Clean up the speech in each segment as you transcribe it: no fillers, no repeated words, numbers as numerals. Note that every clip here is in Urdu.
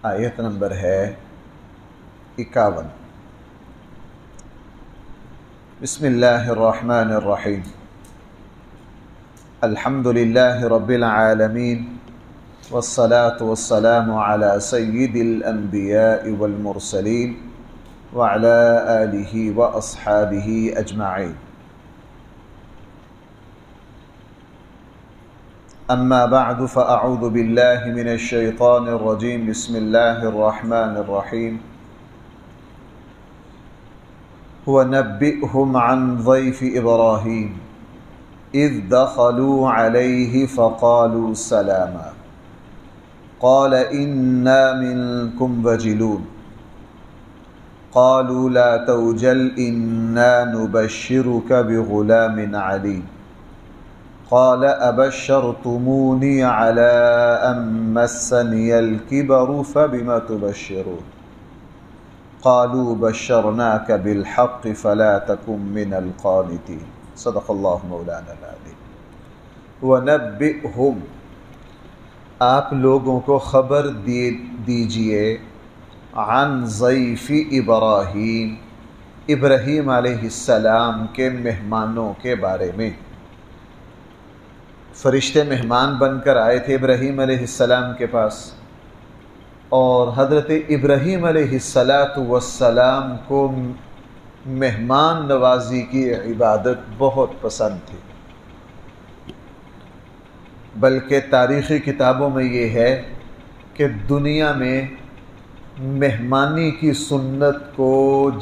آیت نمبر ہے 51۔ بسم اللہ الرحمن الرحیم۔ الحمد للہ رب العالمین والصلاة والسلام علی سید الانبیاء والمرسلین وعلی آلہ واصحابہ اجمعین۔ اما بعد فاعوذ باللہ من الشیطان الرجیم۔ بسم اللہ الرحمن الرحیم۔ وَنَبِّئْهُمْ عَنْ ضَيْفِ إِبْرَاهِيمَ إِذْ دَخَلُوا عَلَيْهِ فَقَالُوا سَلَامًا قَالَ إِنَّا مِنْكُمْ وَجِلُونَ قَالُوا لَا تَوْجَلْ إِنَّا نُبَشِّرُكَ بِغُلَامٍ عَلِيمٍ قَالَ أَبَشَّرْتُمُونِي عَلَىٰ أَن مَّسَّنِيَ الْكِبَرُ فَبِمَ تُبَشِّرُونَ قالوا بشرناك بالحق فلا تكن من القانتين۔ صدق اللہ مولانا العظیم۔ وَنَبِّئْهُمْ، آپ لوگوں کو خبر دیجئے، عن ضیف ابراہیم، ابراہیم علیہ السلام کے مہمانوں کے بارے میں۔ فرشتے مہمان بن کر آئے تھے ابراہیم علیہ السلام کے پاس، اور حضرت ابراہیم علیہ السلام کو مہمان نوازی کی عبادت بہت پسند تھی، بلکہ تاریخی کتابوں میں یہ ہے کہ دنیا میں مہمانی کی سنت کو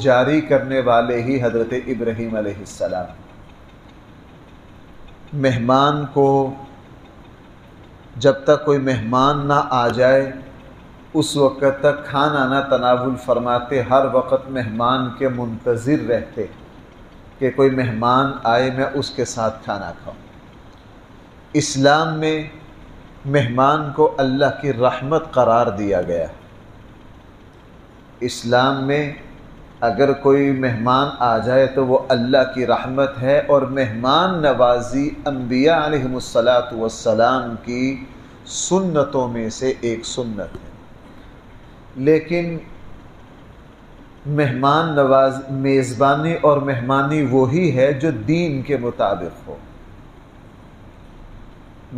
جاری کرنے والے ہی حضرت ابراہیم علیہ السلام۔ مہمان کو جب تک کوئی مہمان نہ آ جائے اس وقت تک کھانا نہ تناول فرماتے، ہر وقت مہمان کے منتظر رہتے کہ کوئی مہمان آئے میں اس کے ساتھ کھانا کھاؤں۔ اسلام میں مہمان کو اللہ کی رحمت قرار دیا گیا۔ اسلام میں اگر کوئی مہمان آ جائے تو وہ اللہ کی رحمت ہے، اور مہمان نوازی انبیاء علیہم السلام کی سنتوں میں سے ایک سنت ہے۔ لیکن مہمان میزبانی اور مہمانی وہی ہے جو دین کے مطابق ہو۔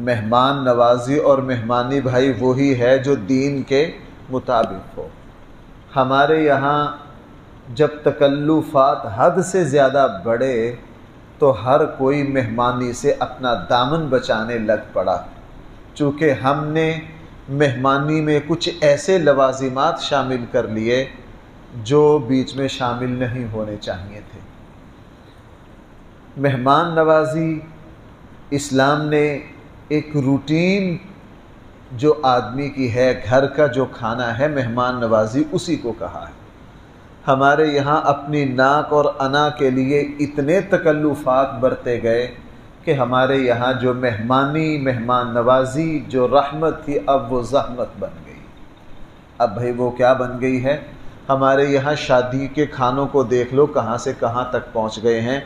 مہمان نوازی اور مہمانی بھائی وہی ہے جو دین کے مطابق ہو۔ ہمارے یہاں جب تکلفات حد سے زیادہ بڑھے تو ہر کوئی مہمانی سے اپنا دامن بچانے لگ پڑا، چونکہ ہم نے مہمانی میں کچھ ایسے لوازمات شامل کر لیے جو بیچ میں شامل نہیں ہونے چاہیے تھے۔ مہمان نوازی اسلام نے ایک روٹین جو آدمی کی ہے، گھر کا جو کھانا ہے، مہمان نوازی اسی کو کہا ہے۔ ہمارے یہاں اپنی ناک اور انا کے لیے اتنے تکلفات برتے گئے کہ ہمارے یہاں جو مہمان نوازی جو رحمت تھی اب وہ زحمت بن گئی۔ اب بھائی وہ کیا بن گئی ہے؟ ہمارے یہاں شادی کے کھانوں کو دیکھ لو کہاں سے کہاں تک پہنچ گئے ہیں۔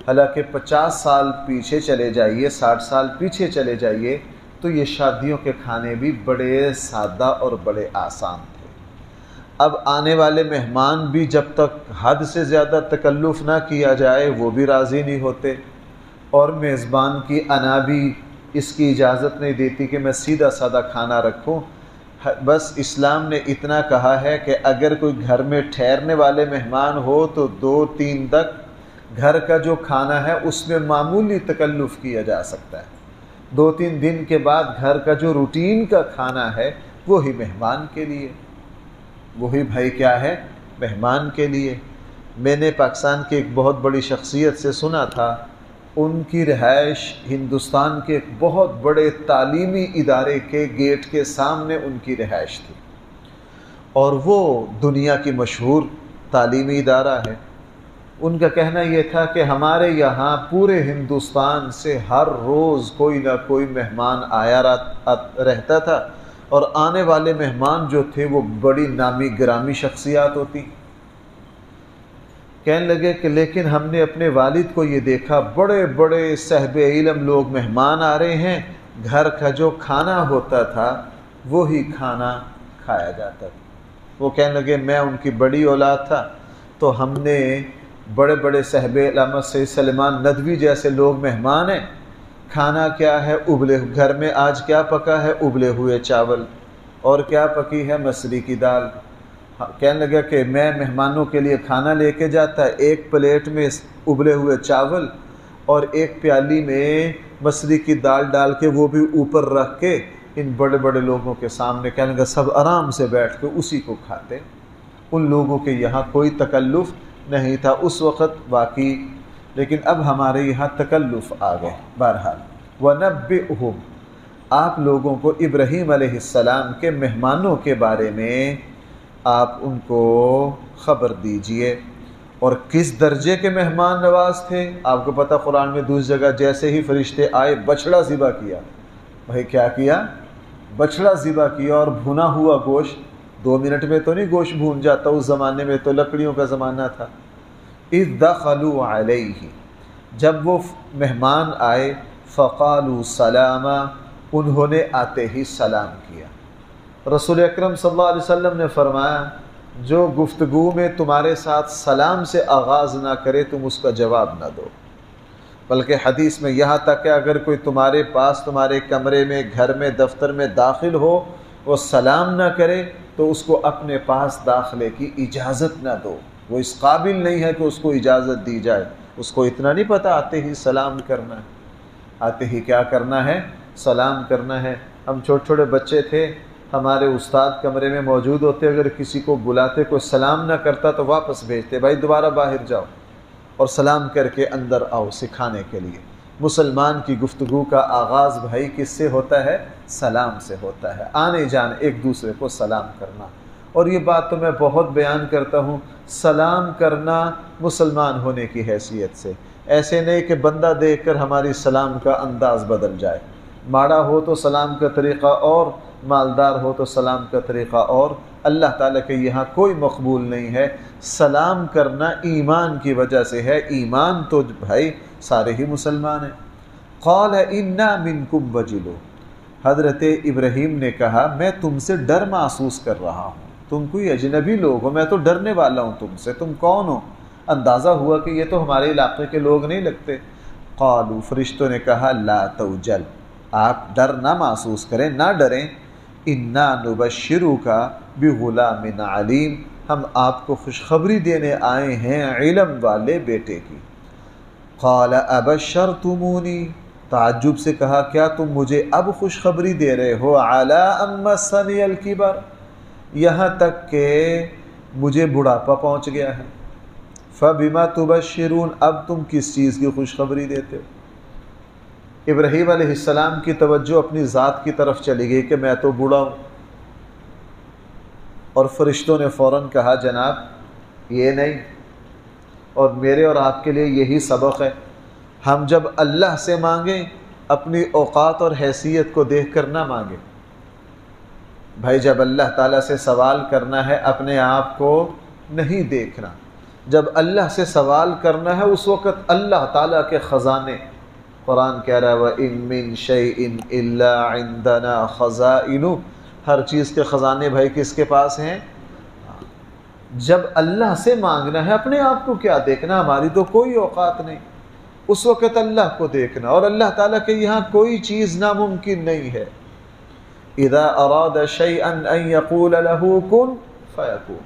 حالانکہ 50 سال پیچھے چلے جائیے، 60 سال پیچھے چلے جائیے تو یہ شادیوں کے کھانے بھی بڑے سادہ اور بڑے آسان تھے۔ اب آنے والے مہمان بھی جب تک حد سے زیادہ تکلف نہ کیا جائے وہ بھی راضی نہیں ہوتے، اور میزبان کی انا بھی اس کی اجازت نہیں دیتی کہ میں سیدھا سادہ کھانا رکھوں۔ بس اسلام نے اتنا کہا ہے کہ اگر کوئی گھر میں ٹھہرنے والے مہمان ہو تو 2-3 تک گھر کا جو کھانا ہے اس میں معمولی تکلف کیا جا سکتا ہے۔ 2-3 دن کے بعد گھر کا جو روٹین کا کھانا ہے وہی مہمان کے لیے، وہی بھائی کیا ہے؟ مہمان کے لیے۔ میں نے پاکستان کی ایک بہت بڑی شخصیت سے سنا تھا، ان کی رہائش ہندوستان کے ایک بہت بڑے تعلیمی ادارے کے گیٹ کے سامنے ان کی رہائش تھی، اور وہ دنیا کی مشہور تعلیمی ادارہ ہے۔ ان کا کہنا یہ تھا کہ ہمارے یہاں پورے ہندوستان سے ہر روز کوئی نہ کوئی مہمان آیا رہتا تھا، اور آنے والے مہمان جو تھے وہ بڑی نامی گرامی شخصیات ہوتی۔ کہنے لگے کہ لیکن ہم نے اپنے والد کو یہ دیکھا، بڑے بڑے صاحب علم لوگ مہمان آ رہے ہیں، گھر کا جو کھانا ہوتا تھا وہی کھانا کھایا جاتا تھا۔ وہ کہنے لگے میں ان کی بڑی اولاد تھا تو ہم نے بڑے بڑے صحابہ علامہ سید سلیمان ندوی جیسے لوگ مہمان ہیں، کھانا کیا ہے ابلے، گھر میں آج کیا پکا ہے ابلے ہوئے چاول، اور کیا پکی ہے مسری کی دال۔ کہنے لگا کہ میں مہمانوں کے لیے کھانا لے کے جاتا، ایک پلیٹ میں ابلے ہوئے چاول اور ایک پیالی میں مسری کی دال ڈال کے وہ بھی اوپر رکھ کے ان بڑے بڑے لوگوں کے سامنے، کہنے لگا سب آرام سے بیٹھ کے اسی کو کھاتے۔ ان لوگوں کے یہاں کوئی تکلف نہیں تھا اس وقت واقعی، لیکن اب ہمارے یہاں تکلف آ گئے۔ بہرحال وَنَبِّئْهُمْ، آپ لوگوں کو ابراہیم علیہ السلام کے مہمانوں کے بارے میں آپ ان کو خبر دیجئے، اور کس درجے کے مہمان نواز تھے۔ آپ کو پتہ قرآن میں دوسری جگہ جیسے ہی فرشتے آئے بچڑا ذبح کیا۔ بھائی کیا کیا؟ بچڑا ذبح کیا، اور بھنا ہوا گوشت 2 منٹ میں تو نہیں گوشت بھون جاتا، اس زمانے میں تو لکڑیوں کا زمانہ تھا۔ اذ دخلوا علیہ، جب وہ مہمان آئے، فقالوا سلاما، انہوں نے آتے ہی سلام کیا۔ رسول اکرم صلی اللہ علیہ وسلم نے فرمایا جو گفتگو میں تمہارے ساتھ سلام سے آغاز نہ کرے تم اس کا جواب نہ دو، بلکہ حدیث میں یہاں تک کہ اگر کوئی تمہارے پاس تمہارے کمرے میں، گھر میں، دفتر میں داخل ہو، وہ سلام نہ کرے تو اس کو اپنے پاس داخلے کی اجازت نہ دو۔ وہ اس قابل نہیں ہے کہ اس کو اجازت دی جائے، اس کو اتنا نہیں پتہ آتے ہی سلام کرنا ہے، آتے ہی کیا کرنا ہے؟ سلام کرنا ہے۔ ہم چھوٹے چھوٹے بچے تھے، ہمارے استاد کمرے میں موجود ہوتے، اگر کسی کو بلاتے کوئی سلام نہ کرتا تو واپس بھیجتے، بھائی دوبارہ باہر جاؤ اور سلام کر کے اندر آؤ، سکھانے کے لیے۔ مسلمان کی گفتگو کا آغاز بھائی کس سے ہوتا ہے؟ سلام سے ہوتا ہے، آنے جانے ایک دوسرے کو سلام کرنا۔ اور یہ بات تو میں بہت بیان کرتا ہوں، سلام کرنا مسلمان ہونے کی حیثیت سے، ایسے نہیں کہ بندہ دیکھ کر ہماری سلام کا انداز بدل جائے، ماڑا ہو تو سلام کا طریقہ اور، مالدار ہو تو سلام کا طریقہ اور۔ اللہ تعالیٰ کے یہاں کوئی مقبول نہیں ہے۔ سلام کرنا ایمان کی وجہ سے ہے، ایمان تو بھائی سارے ہی مسلمان ہیں۔ قال انا منکم وجلو، حضرت ابراہیم نے کہا میں تم سے ڈر محسوس کر رہا ہوں، تم کوئی اجنبی لوگ ہو، میں تو ڈرنے والا ہوں تم سے، تم کون ہو؟ اندازہ ہوا کہ یہ تو ہمارے علاقے کے لوگ نہیں لگتے۔ قالوا، فرشتوں نے کہا لا توجل، آپ ڈر نہ محسوس کریں، نہ ڈریں، انا نبشرک بغلام علیم، ہم آپ کو خوشخبری دینے آئے ہیں علم والے بیٹے کی۔ قال ابشرتمونی، تعجب سے کہا کیا تم مجھے اب خوشخبری دے رہے ہو؟ علی ان مسنی الکبر، یہاں تک کہ مجھے بڑھاپا پہنچ گیا ہے۔ فبما تبشرون، اب تم کس چیز کی خوشخبری دیتے ہو؟ ابراہیم علیہ السلام کی توجہ اپنی ذات کی طرف چلی گئی کہ میں تو بوڑھا ہوں، اور فرشتوں نے فوراً کہا جناب یہ نہیں، اور میرے اور آپ کے لیے یہی سبق ہے، ہم جب اللہ سے مانگیں اپنی اوقات اور حیثیت کو دیکھ کر نہ مانگیں۔ بھائی جب اللہ تعالیٰ سے سوال کرنا ہے اپنے آپ کو نہیں دیکھنا، جب اللہ سے سوال کرنا ہے اس وقت اللہ تعالیٰ کے خزانے، قرآن کہہ رہا ہے وَإِن مِّن شَيْءٍ إِلَّا عِندَنَا خَزَائِنُ، ہر چیز کے خزانے بھائی کس کے پاس ہیں؟ جب اللہ سے مانگنا ہے اپنے آپ کو کیا دیکھنا، ہماری تو کوئی اوقات نہیں، اس وقت اللہ کو دیکھنا، اور اللہ تعالیٰ کے یہاں کوئی چیز ناممکن نہیں ہے۔ اذا اراد شيئا ان يقول له كن فيكون،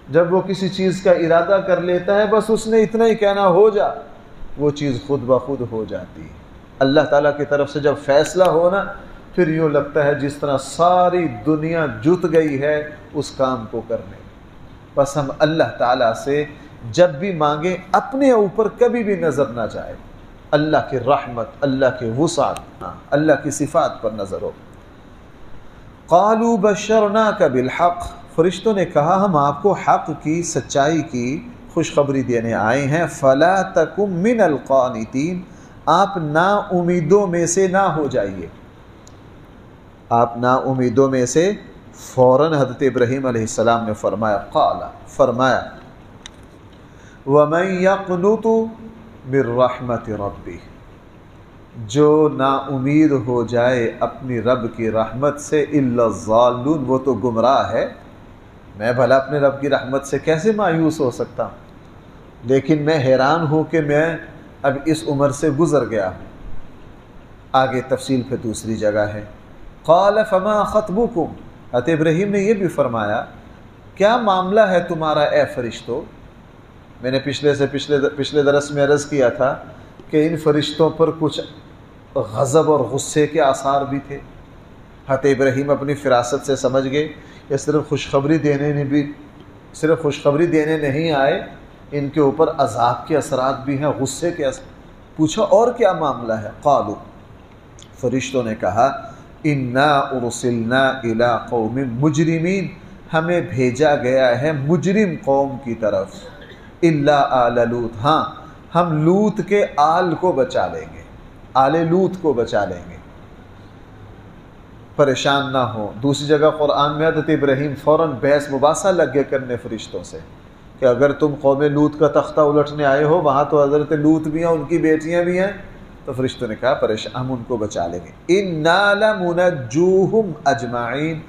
جب وہ کسی چیز کا ارادہ کر لیتا ہے بس اس نے اتنا ہی کہنا ہو جا، وہ چیز خود بخود ہو جاتی ہے۔ اللہ تعالیٰ کی طرف سے جب فیصلہ ہونا پھر یوں لگتا ہے جس طرح ساری دنیا جت گئی ہے اس کام کو کرنے۔ بس ہم اللہ تعالیٰ سے جب بھی مانگیں اپنے اوپر کبھی بھی نظر نہ جائے، اللہ کی رحمت، اللہ کی وسعت، اللہ کی صفات پر نظر ہو۔ قالوا بشرناک بالحق، فرشتوں نے کہا ہم آپ کو حق کی، سچائی کی خوشخبری دینے آئے ہیں۔ فلا تکن من القانتین، آپ نا امیدوں میں سے نہ ہو جائیے، آپ نا امیدوں میں سے۔ فوراً حضرت ابراہیم علیہ السلام نے فرمایا وَمَن يَقْنُطُ مِن رَحْمَتِ رَبِّهِ، جو نا امید ہو جائے اپنی رب کی رحمت سے، إِلَّا الضَّالُّونَ، وہ تو گمراہ ہے۔ میں بھلا اپنے رب کی رحمت سے کیسے مایوس ہو سکتا ہوں؟ لیکن میں حیران ہوں کہ میں اب اس عمر سے گزر گیا ہوں۔ آگے تفصیل پہ دوسری جگہ ہے، قال فما خطبکم، حضرت ابراہیم نے یہ بھی فرمایا کیا معاملہ ہے تمہارا اے فرشتوں؟ میں نے پچھلے درس میں عرض کیا تھا کہ ان فرشتوں پر کچھ غضب اور غصے کے آثار بھی تھے۔ حضرت ابراہیم اپنی فراست سے سمجھ گئے کہ صرف خوشخبری دینے نہیں آئے، ان کے اوپر عذاب کے اثرات بھی ہیں، غصے کے اثرات۔ پوچھا اور کیا معاملہ ہے؟ قالوا، فرشتوں نے کہا انا ارسلنا الی قوم مجرمین، ہمیں بھیجا گیا ہے مجرم قوم کی طرف، الا آل لوط، ہاں ہم لوط کے آل کو بچا لیں گے، آل لوط کو بچا لیں گے، پریشان نہ ہو۔ دوسری جگہ قرآن میں حضرت ابراہیم فوراً بحث مباحثہ لگ گئے کرنے فرشتوں سے کہ اگر تم قوم لوط کا تختہ الٹنے آئے ہو، وہاں تو حضرت لوط بھی ہیں، ان کی بیٹیاں بھی ہیں، تو فرشتوں نے کہا پریشان، ہم ان کو بچا لیں گے۔ انا لمنجوہم اجمعین،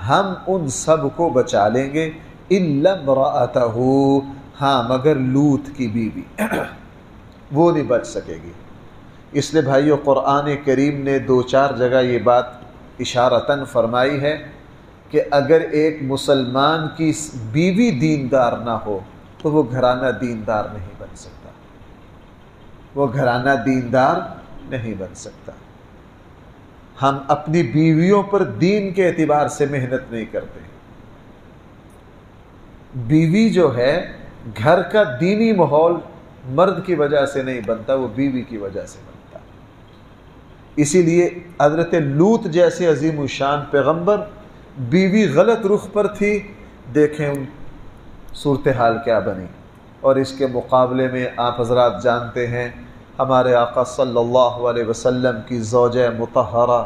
ہم ان سب کو بچا لیں گے، الا امرأتہ، ہاں مگر لوط کی بیوی وہ نہیں بچ سکے گی۔ اس لیے بھائیو قرآن کریم نے 2-4 جگہ یہ بات اشارتاً فرمائی ہے کہ اگر ایک مسلمان کی بیوی دیندار نہ ہو تو وہ گھرانہ دیندار نہیں بن سکتا، وہ گھرانہ دیندار نہیں بن سکتا۔ ہم اپنی بیویوں پر دین کے اعتبار سے محنت نہیں کرتے۔ بیوی جو ہے، گھر کا دینی ماحول مرد کی وجہ سے نہیں بنتا، وہ بیوی کی وجہ سے بنتا۔ اسی لیے حضرت لوط جیسے عظیم الشان پیغمبر، بیوی غلط رخ پر تھی، دیکھیں ان صورتحال کیا بنی۔ اور اس کے مقابلے میں آپ حضرات جانتے ہیں ہمارے آقا صلی اللہ علیہ وسلم کی زوجہ مطہرہ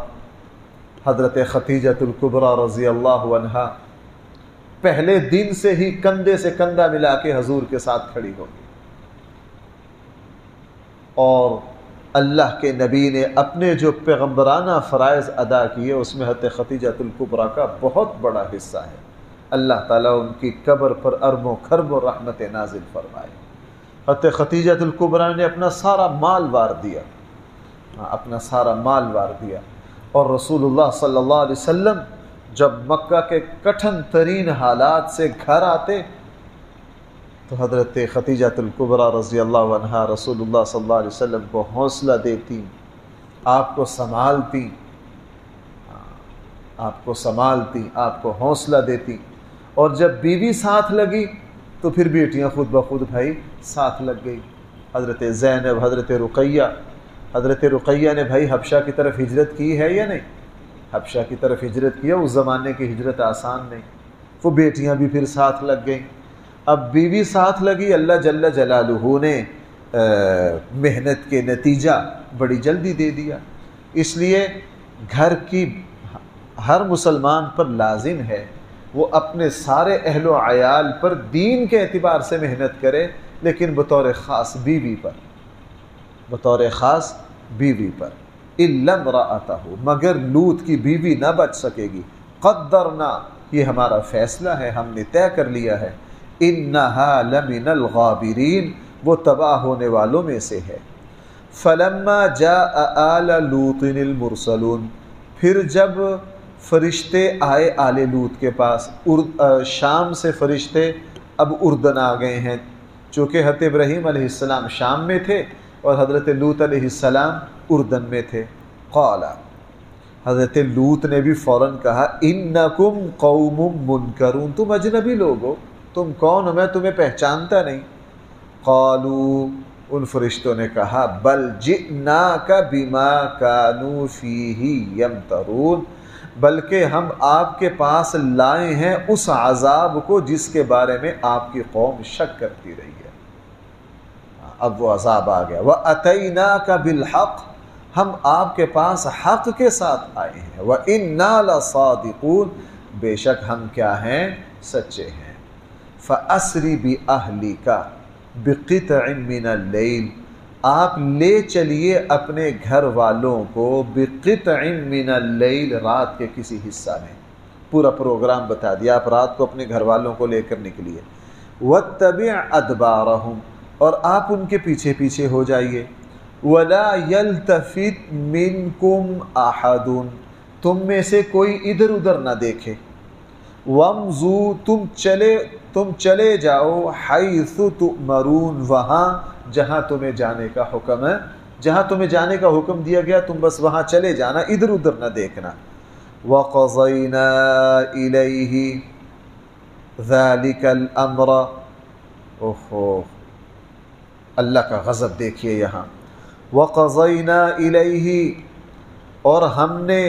حضرت خدیجۃ الکبریٰ رضی اللہ عنہا پہلے دن سے ہی کندھے سے کندھا ملا کے حضور کے ساتھ کھڑی ہو گئی، اور اللہ کے نبی نے اپنے جو پیغمبرانہ فرائض ادا کیے اس میں حضرت خدیجۃ الکبریٰ کا بہت بڑا حصہ ہے۔ اللہ تعالیٰ ان کی قبر پر ارب و کھرب و رحمت نازل فرمائے۔ حضرت خدیجۃ الکبریٰ نے اپنا سارا مال وار دیا، اپنا سارا مال وار دیا، اور رسول اللہ صلی اللہ علیہ وسلم جب مکہ کے کٹھن ترین حالات سے گھر آتے تو حضرت خدیجۃ الکبریٰ رضی اللہ عنہا رسول اللہ صلی اللہ علیہ وسلم کو حوصلہ دیتی، آپ کو سنبھالتی، آپ کو حوصلہ دیتی۔ اور جب بیوی ساتھ لگی تو پھر بیٹیاں خود بخود بھائی ساتھ لگ گئی۔ حضرت زینب، حضرت رقیہ نے بھائی حبشہ کی طرف ہجرت کی ہے یا نہیں؟ حبشہ کی طرف ہجرت کیا، اس زمانے کی ہجرت آسان نہیں، وہ بیٹیاں بھی پھر ساتھ لگ گئیں۔ اب بیوی ساتھ لگی، اللہ جل جلالہ نے محنت کے نتیجہ بڑی جلدی دے دیا۔ اس لیے گھر کی ہر مسلمان پر لازم ہے وہ اپنے سارے اہل و عیال پر دین کے اعتبار سے محنت کرے، لیکن بطور خاص بیوی پر الا امرأتہ، مگر لوط کی بیوی نہ بچ سکے گی۔ قدرنا، یہ ہمارا فیصلہ ہے، ہم نے طے کر لیا ہے، انہا لمن الغابرین، وہ تباہ ہونے والوں میں سے ہے۔ فلما جاء آل لوط المرسلون، پھر جب فرشتے آئے آل لوط کے پاس، شام سے فرشتے اب اردن آ گئے ہیں، چونکہ حضرت ابراہیم علیہ السلام شام میں تھے اور حضرت لوط علیہ السلام اردن میں تھے۔ قال، حضرت لوط نے بھی فوراً کہا انکم قوم منکرون، تم اجنبی لوگ ہو، تم کون ہو، میں تمہیں پہچانتا نہیں۔ قالوا، ان فرشتوں نے کہا بل جئناک بما کانوا فیہ یمترون، بلکہ ہم آپ کے پاس لائے ہیں اس عذاب کو جس کے بارے میں آپ کی قوم شک کرتی رہی ہے۔ اب وہ عذاب آ گیا۔ وَأَتَيْنَاكَ بِالْحَقِّ، ہم آپ کے پاس حق کے ساتھ آئے ہیں۔ وَإِنَّا لَصَادِقُونَ، بے شک ہم کیا ہیں، سچے ہیں۔ فَأَسْرِ بِأَهْلِكَ بِقِطْعٍ مِّنَ اللَّيْلِ، آپ لے چلیے اپنے گھر والوں کو بِقِطْعٍ مِّنَ اللَّيْلِ، رات کے کسی حصہ میں، پورا پروگرام بتا دیا، آپ رات کو اپنے گھر والوں کو لے کر نکلیے۔ وَاتَّبِعْ أَدْبَارَهُمْ، اور آپ ان کے پیچھے پیچھے ہو جائیے۔ وَلَا يَلْتَفِتْ مِنْكُمْ أَحَدٌ، تم میں سے کوئی ادھر ادھر نہ دیکھے۔ وَامْضُوا، تم چلے جاؤ، حَيْثُ تُؤْمَرُونَ، وہاں جہاں تمہیں جانے کا حکم ہے، جہاں تمہیں جانے کا حکم دیا گیا تم بس وہاں چلے جانا، ادھر ادھر نہ دیکھنا۔ وَقَضَيْنَا إِلَيْهِ ذَلِكَ الْأَمْرَ، اوہو اللہ کا غضب دیکھیے یہاں۔ وَقَضَيْنَا إِلَيْهِ، اور ہم نے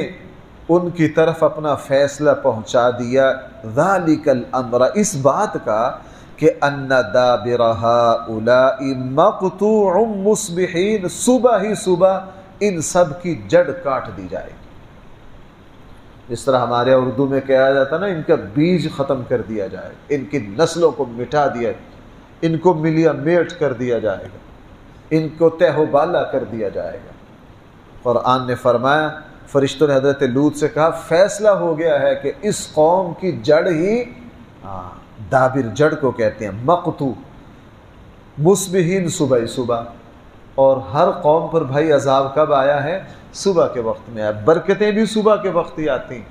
ان کی طرف اپنا فیصلہ پہنچا دیا، ذَلِكَ الْأَمْرَ، اس بات کا کہ أَنَّ دَابِرَ هَؤُلَاءِ مَقْطُوعٌ مُصْبِحِينَ، صبح ہی صبح ان سب کی جڑ کاٹ دی جائے گی۔ جس طرح ہمارے اردو میں کہا جاتا نا، ان کا بیج ختم کر دیا جائے گا، ان کی نسلوں کو مٹا دیا، ان کو ملیا میٹ کر دیا جائے گا، ان کو تہ و بالا کر دیا جائے گا۔ قرآن نے فرمایا، فرشتوں نے حضرت لوط سے کہا فیصلہ ہو گیا ہے کہ اس قوم کی جڑ ہی، دابر جڑ کو کہتے ہیں، مقتو مصبحین، صبح صبح، اور ہر قوم پر بھائی عذاب کب آیا ہے؟ صبح کے وقت میں آیا، برکتیں بھی صبح کے وقت ہی آتی ہیں،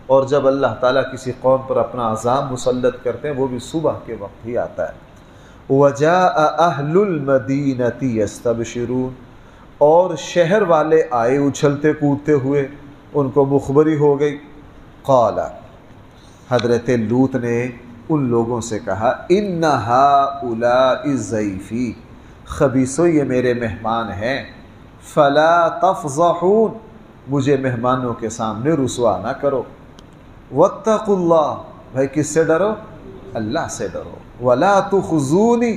اور جب اللہ تعالیٰ کسی قوم پر اپنا عذاب مسلط کرتے ہیں وہ بھی صبح کے وقت ہی آتا ہے۔ وَجَاءَ أَهْلُ الْمَدِينَةِ يَسْتَبْشِرُونَ، اور شہر والے آئے اچھلتے کودتے ہوئے، ان کو مخبری ہو گئی۔ قال، حضرت لوط نے ان لوگوں سے کہا، إِنَّ هَؤُلَاءِ ضَيْفِي، خبیثو یہ میرے مہمان ہیں، فَلَا تَفْضَحُونَ، مجھے مہمانوں کے سامنے رسوا نہ کرو۔ وَاتَّقُوا اللَّهَ، بھائی کس سے ڈرو؟ اللہ سے ڈرو۔ وَلَا تُخْزُونِي،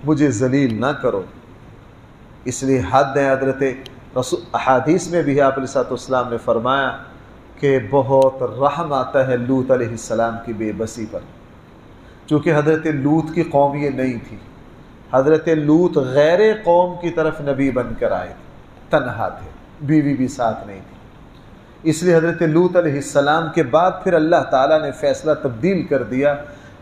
مجھے ذلیل نہ کرو۔ اس لیے حد ہے حضرت رسول، احادیث میں بھی آپ علیہ السلام نے فرمایا کہ بہت رحم آتا ہے لوط علیہ السلام کی بے بسی پر، چونکہ حضرت لوط کی قوم یہ نہیں تھی، حضرت لوط غیر قوم کی طرف نبی بن کر آئے تھے، تنہا تھے، بیوی بھی ساتھ نہیں تھی۔ اس لیے حضرت لوط علیہ السلام کے بعد پھر اللہ تعالیٰ نے فیصلہ تبدیل کر دیا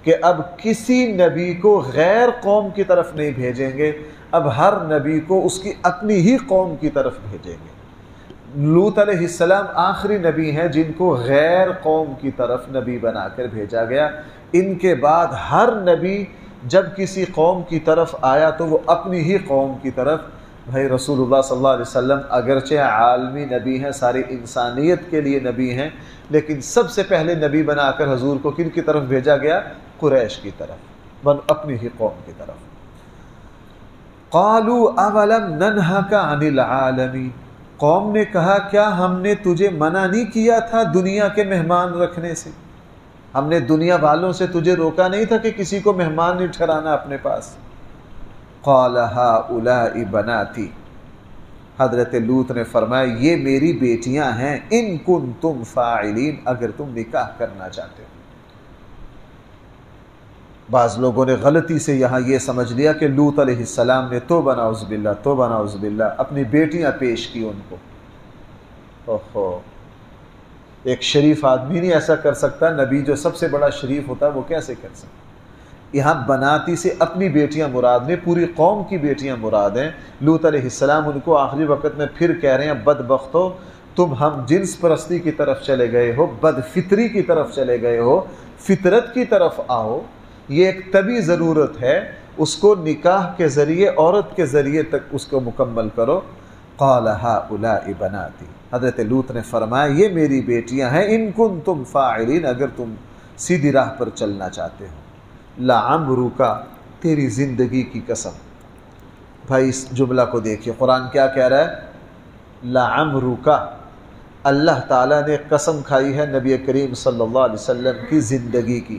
کہ اب کسی نبی کو غیر قوم کی طرف نہیں بھیجیں گے، اب ہر نبی کو اس کی اپنی ہی قوم کی طرف بھیجیں گے۔ لوط علیہ السلام آخری نبی ہیں جن کو غیر قوم کی طرف نبی بنا کر بھیجا گیا۔ ان کے بعد ہر نبی جب کسی قوم کی طرف آیا تو وہ اپنی ہی قوم کی طرف۔ بھائی رسول اللہ صلی اللہ علیہ وسلم اگرچہ عالمی نبی ہیں، ساری انسانیت کے لیے نبی ہیں، لیکن سب سے پہلے نبی بنا کر حضور کو کن کی طرف بھیجا گیا؟ قریش کی طرف، اپنی ہی قوم کی طرف۔ قالوا اولم ننهك عن العالمین، قوم نے کہا کیا ہم نے تجھے منع نہیں کیا تھا دنیا کے مہمان رکھنے سے؟ ہم نے دنیا والوں سے تجھے روکا نہیں تھا کہ کسی کو مہمان نہیں ٹھہرانا اپنے پاس؟ قال هؤلاء بناتی، حضرت لوط نے فرمایا یہ میری بیٹیاں ہیں، ان کنتم فاعلین، اگر تم نکاح کرنا چاہتے ہو۔ بعض لوگوں نے غلطی سے یہاں یہ سمجھ لیا کہ لوط علیہ السلام نے توبہ نعوذ باللہ توبہ نعوذ باللہ اپنی بیٹیاں پیش کی ان کو۔ اوہو، ایک شریف آدمی نہیں ایسا کر سکتا، نبی جو سب سے بڑا شریف ہوتا ہے وہ کیسے کر سکتا؟ یہاں بناتی سے اپنی بیٹیاں مراد نے، پوری قوم کی بیٹیاں مراد ہیں۔ لوط علیہ السلام ان کو آخری وقت میں پھر کہہ رہے ہیں بدبختو، تم ہم جنس پرستی کی طرف چلے گئے ہو، بد فطری کی طرف چلے گئے ہو، فطرت کی طرف آؤ، یہ ایک طبی ضرورت ہے، اس کو نکاح کے ذریعے، عورت کے ذریعے تک اس کو مکمل کرو۔ قال هؤلاء بناتی، حضرت لوط نے فرمایا یہ میری بیٹیاں ہیں، ان کنتم فاعلین، اگر تم سیدھی راہ پر چلنا چاہتے ہو۔ لعمرک، تیری زندگی کی قسم۔ بھائی اس جملہ کو دیکھیے، قرآن کیا کہہ رہا ہے؟ لعمرک، اللہ تعالیٰ نے قسم کھائی ہے نبی کریم صلی اللہ علیہ وسلم کی زندگی کی۔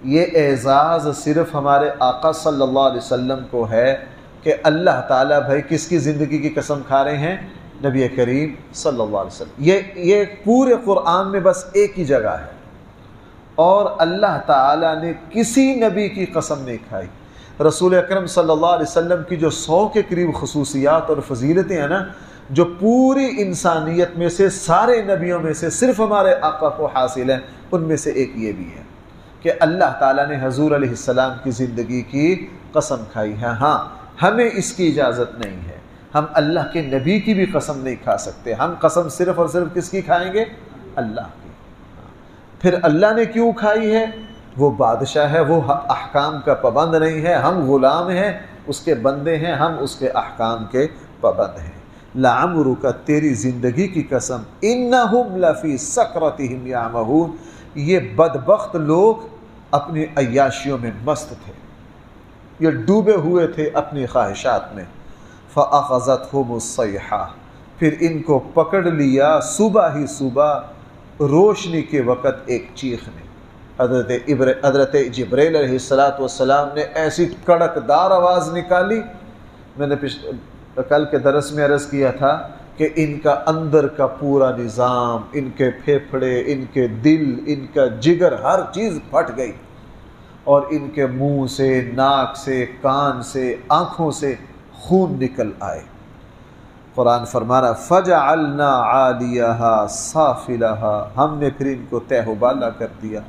یہ اعزاز صرف ہمارے آقا صلی اللہ علیہ وسلم کو ہے کہ اللہ تعالیٰ بھائی کس کی زندگی کی قسم کھا رہے ہیں؟ نبی کریم صلی اللہ علیہ وسلم۔ یہ پورے قرآن میں بس ایک ہی جگہ ہے، اور اللہ تعالیٰ نے کسی نبی کی قسم نہیں کھائی۔ رسول اکرم صلی اللہ علیہ وسلم کی جو 100 کے قریب خصوصیات اور فضیلتیں ہیں نا، جو پوری انسانیت میں سے سارے نبیوں میں سے صرف ہمارے آقا کو حاصل ہیں، ان میں سے ایک یہ بھی ہے کہ اللہ تعالیٰ نے حضور علیہ السلام کی زندگی کی قسم کھائی ہے۔ ہاں ہمیں اس کی اجازت نہیں ہے، ہم اللہ کے نبی کی بھی قسم نہیں کھا سکتے، ہم قسم صرف اور صرف کس کی کھائیں گے؟ اللہ کی۔ پھر اللہ نے کیوں کھائی ہے؟ وہ بادشاہ ہے، وہ احکام کا پابند نہیں ہے، ہم غلام ہیں، اس کے بندے ہیں، ہم اس کے احکام کے پابند ہیں۔ لعمرک، تیری زندگی کی قسم، انہم لفی سکرتہم یعمہون، یہ بدبخت لوگ اپنی عیاشیوں میں مست تھے، یہ ڈوبے ہوئے تھے اپنی خواہشات میں۔ فاخذتہم الصیحہ، پھر ان کو پکڑ لیا صبح ہی صبح روشنی کے وقت ایک چیخ نے۔ حضرت جبریل علیہ السلام نے ایسی کڑکدار آواز نکالی، میں نے کل کے درس میں عرض کیا تھا کہ ان کا اندر کا پورا نظام، ان کے پھیپھڑے، ان کے دل، ان کا جگر، ہر چیز پھٹ گئی، اور ان کے منہ سے، ناک سے، کان سے، آنکھوں سے خون نکل آئے۔ قرآن فرما رہا فَجَعَلْنَا عَالِيَهَا سَافِلَهَا، ہم نے پھر ان کو تہ و بالا کر دیا،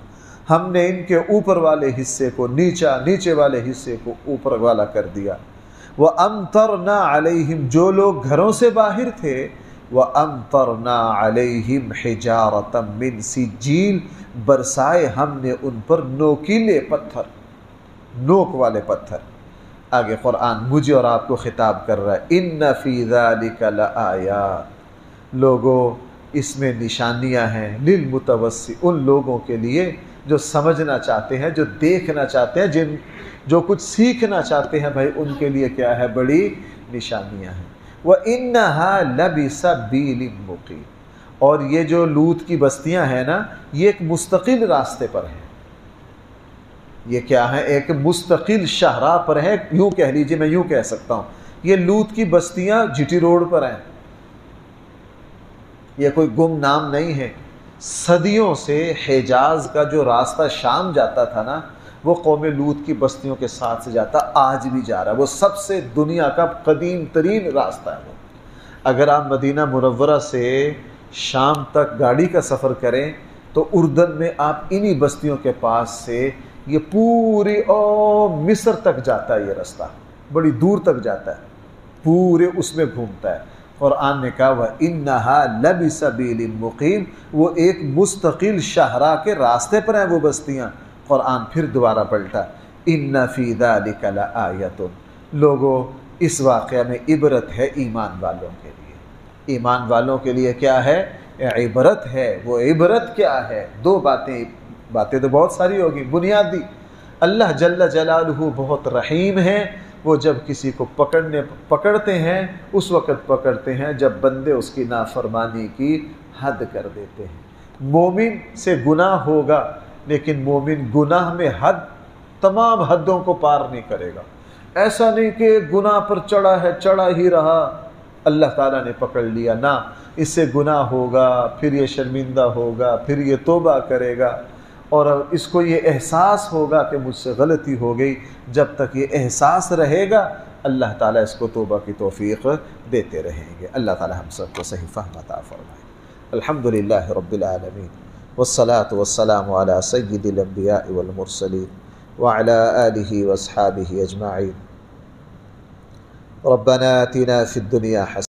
ہم نے ان کے اوپر والے حصے کو نیچا، نیچے والے حصے کو اوپر والا کر دیا۔ وَأَمْطَرْنَا عَلَيْهِمْ، جو لوگ گھروں سے باہر تھے، وَأَمْطَرْنَا عَلَيْهِمْ حِجَارَةً مِّن سِجِّيلٍ، برسائے ہم نے ان پر نوکیلے پتھر، نوک والے پتھر۔ آگے قرآن مجھے اور آپ کو خطاب کر رہا ہے، اِنَّ فِي ذَلِكَ لَآيَاتٍ، لوگوں اس میں نشانیاں ہیں، لِلْمُتَوَسِّمِينَ، ان لوگوں کے لیے جو سمجھنا چاہتے ہیں، جو دیکھنا چاہتے ہیں، جو کچھ سیکھنا چاہتے ہیں، بھائی ان کے لیے کیا ہے؟ بڑی نشانیاں ہیں۔ وَإِنَّهَا لَبِسَبِيلٍ مُقِيمٍ، اور یہ جو لوط کی بستیاں ہیں نا، یہ ایک مستقل راستے پر ہیں، یہ کیا ہے؟ ایک مستقل شاہراہ پر ہے، یوں کہہ لیجئے، میں یوں کہہ سکتا ہوں، یہ لوط کی بستیاں جی ٹی روڈ پر ہیں، یہ کوئی گم نام نہیں ہے۔ صدیوں سے حجاز کا جو راستہ شام جاتا تھا نا، وہ قوم لوط کی بستیوں کے ساتھ سے جاتا، آج بھی جا رہا ہے، وہ سب سے دنیا کا قدیم ترین راستہ ہے وہ۔ اگر آپ مدینہ منورہ سے شام تک گاڑی کا سفر کریں تو اردن میں آپ انہی بستیوں کے پاس سے یہ پوری مصر تک جاتا ہے، یہ راستہ بڑی دور تک جاتا ہے، پورے اس میں گھومتا ہے۔ قرآن نے کہا وَإِنَّهَا لَبِسَبِيلٍ مُقِيمٍ، وہ ایک مستقل شاہراہ کے راستے پر ہیں وہ بستیاں۔ قرآن پھر دوبارہ پلٹا، إِنَّ فِي ذَلِكَ لَآيَةٌ، لوگوں اس واقعہ میں عبرت ہے ایمان والوں کے لیے۔ ایمان والوں کے لیے کیا ہے؟ عبرت ہے۔ وہ عبرت کیا ہے؟ دو باتیں تو بہت ساری ہوگی، بنیادی، اللہ جل جلالہ بہت رحیم ہے، وہ جب کسی کو پکڑتے ہیں اس وقت پکڑتے ہیں جب بندے اس کی نافرمانی کی حد کر دیتے ہیں۔ مومن سے گناہ ہوگا لیکن مومن گناہ میں تمام حدوں کو پار نہیں کرے گا۔ ایسا نہیں کہ گناہ پر چڑھا ہے، چڑھا ہی رہا، اللہ تعالیٰ نے پکڑ لیا، نہ، اس سے گناہ ہوگا، پھر یہ شرمندہ ہوگا، پھر یہ توبہ کرے گا، اور اس کو یہ احساس ہوگا کہ مجھ سے غلطی ہو گئی۔ جب تک یہ احساس رہے گا اللہ تعالیٰ اس کو توبہ کی توفیق دیتے رہیں گے۔ اللہ تعالیٰ ہم سب کو صحیح فہم عطا فرمائے۔ الحمدللہ رب العالمین، والصلاة والسلام علی سید الانبیاء والمرسلین وعلی آلہ واصحابہ اجمعین۔ ربنا آتنا فی الدنیا حسنۃ